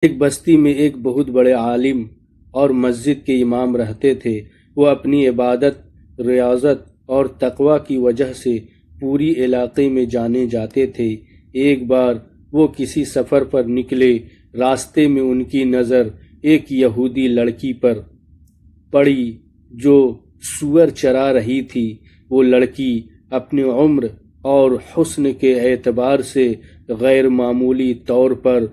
ایک بستی میں ایک بہت بڑے عالم اور مسجد کے امام رہتے تھے۔ وہ اپنی عبادت، ریاضت اور تقوی کی وجہ سے پوری علاقے میں جانے جاتے تھے۔ ایک بار وہ کسی سفر پر نکلے، راستے میں ان کی نظر ایک یہودی لڑکی پر پڑی جو سور چرا رہی تھی۔ وہ لڑکی اپنی عمر اور حسن کے اعتبار سے غیر معمولی طور پر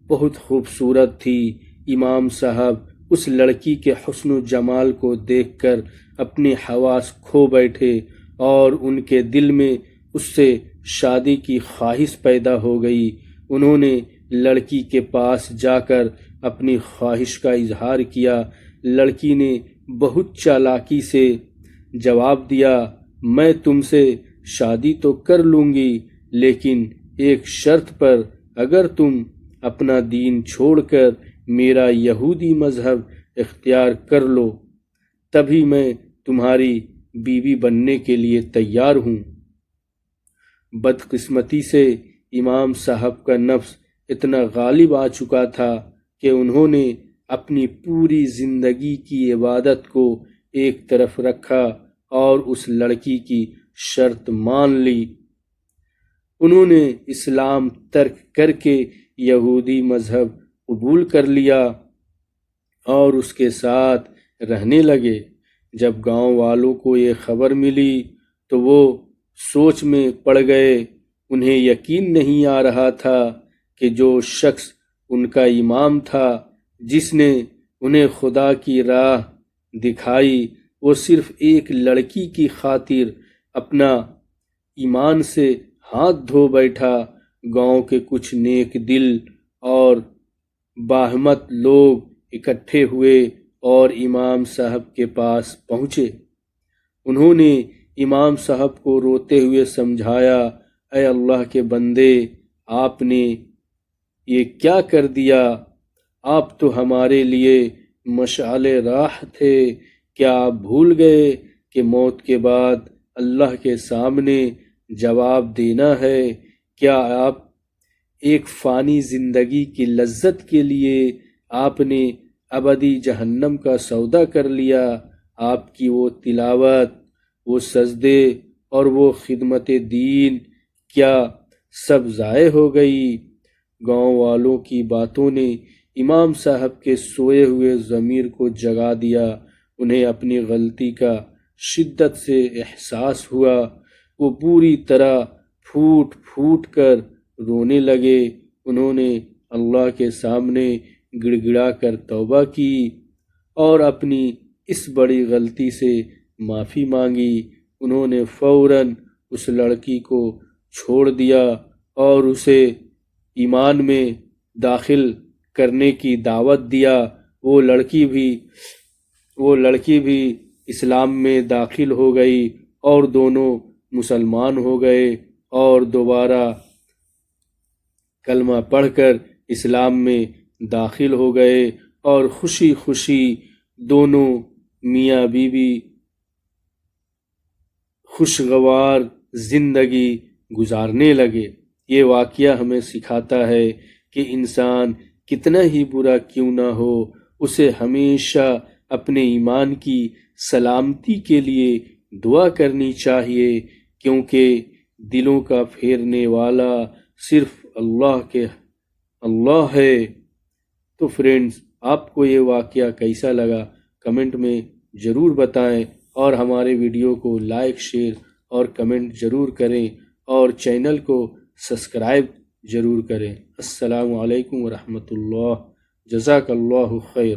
بہت خوبصورت تھی۔ امام صاحب اس لڑکی کے حسن و جمال کو دیکھ کر اپنے حواس کھو بیٹھے اور ان کے دل میں اس سے شادی کی خواہش پیدا ہو گئی۔ انہوں نے لڑکی کے پاس جا کر اپنی خواہش کا اظہار کیا۔ لڑکی نے بہت چالاکی سے جواب دیا، میں تم سے شادی تو کر لوں گی، لیکن ایک شرط پر، اگر تم اپنا دین چھوڑ کر میرا یہودی مذہب اختیار کر لو، تبھی میں تمہاری بیوی بننے کے لیے تیار ہوں۔ بدقسمتی سے امام صاحب کا نفس اتنا غالب آ چکا تھا کہ انہوں نے اپنی پوری زندگی کی عبادت کو ایک طرف رکھا اور اس لڑکی کی شرط مان لی۔ انہوں نے اسلام ترک کر کے یہودی مذہب قبول کر لیا اور اس کے ساتھ رہنے لگے۔ جب گاؤں والوں کو یہ خبر ملی تو وہ سوچ میں پڑ گئے۔ انہیں یقین نہیں آ رہا تھا کہ جو شخص ان کا امام تھا، جس نے انہیں خدا کی راہ دکھائی، وہ صرف ایک لڑکی کی خاطر اپنا ایمان سے ہاتھ دھو بیٹھا۔ گاؤں کے کچھ نیک دل اور باہمت لوگ اکٹھے ہوئے اور امام صاحب کے پاس پہنچے۔ انہوں نے امام صاحب کو روتے ہوئے سمجھایا، اے اللہ کے بندے، آپ نے یہ کیا کر دیا؟ آپ تو ہمارے لیے مشعل راہ تھے۔ کیا آپ بھول گئے کہ موت کے بعد اللہ کے سامنے جواب دینا ہے؟ کیا آپ ایک فانی زندگی کی لذت کے لیے آپ نے ابدی جہنم کا سودا کر لیا؟ آپ کی وہ تلاوت، وہ سجدے اور وہ خدمت دین کیا سب ضائع ہو گئی؟ گاؤں والوں کی باتوں نے امام صاحب کے سوئے ہوئے ضمیر کو جگا دیا۔ انہیں اپنی غلطی کا شدت سے احساس ہوا۔ وہ بری طرح پھوٹ پھوٹ کر رونے لگے۔ انہوں نے اللہ کے سامنے گڑ گڑا کر توبہ کی اور اپنی اس بڑی غلطی سے معافی مانگی۔ انہوں نے فوراً اس لڑکی کو چھوڑ دیا اور اسے ایمان میں داخل کرنے کی دعوت دیا۔ وہ لڑکی بھی اسلام میں داخل ہو گئی اور دونوں مسلمان ہو گئے اور دوبارہ کلمہ پڑھ کر اسلام میں داخل ہو گئے اور خوشی خوشی دونوں میاں بیوی خوشگوار زندگی گزارنے لگے۔ یہ واقعہ ہمیں سکھاتا ہے کہ انسان کتنا ہی برا کیوں نہ ہو، اسے ہمیشہ اپنے ایمان کی سلامتی کے لیے دعا کرنی چاہیے، کیونکہ دلوں کا پھیرنے والا صرف اللہ ہے۔ تو فرینڈز، آپ کو یہ واقعہ کیسا لگا کمنٹ میں ضرور بتائیں، اور ہمارے ویڈیو کو لائک، شیئر اور کمنٹ ضرور کریں، اور چینل کو سبسکرائب ضرور کریں۔ السلام علیکم ورحمۃ اللہ، جزاک اللہ خیر۔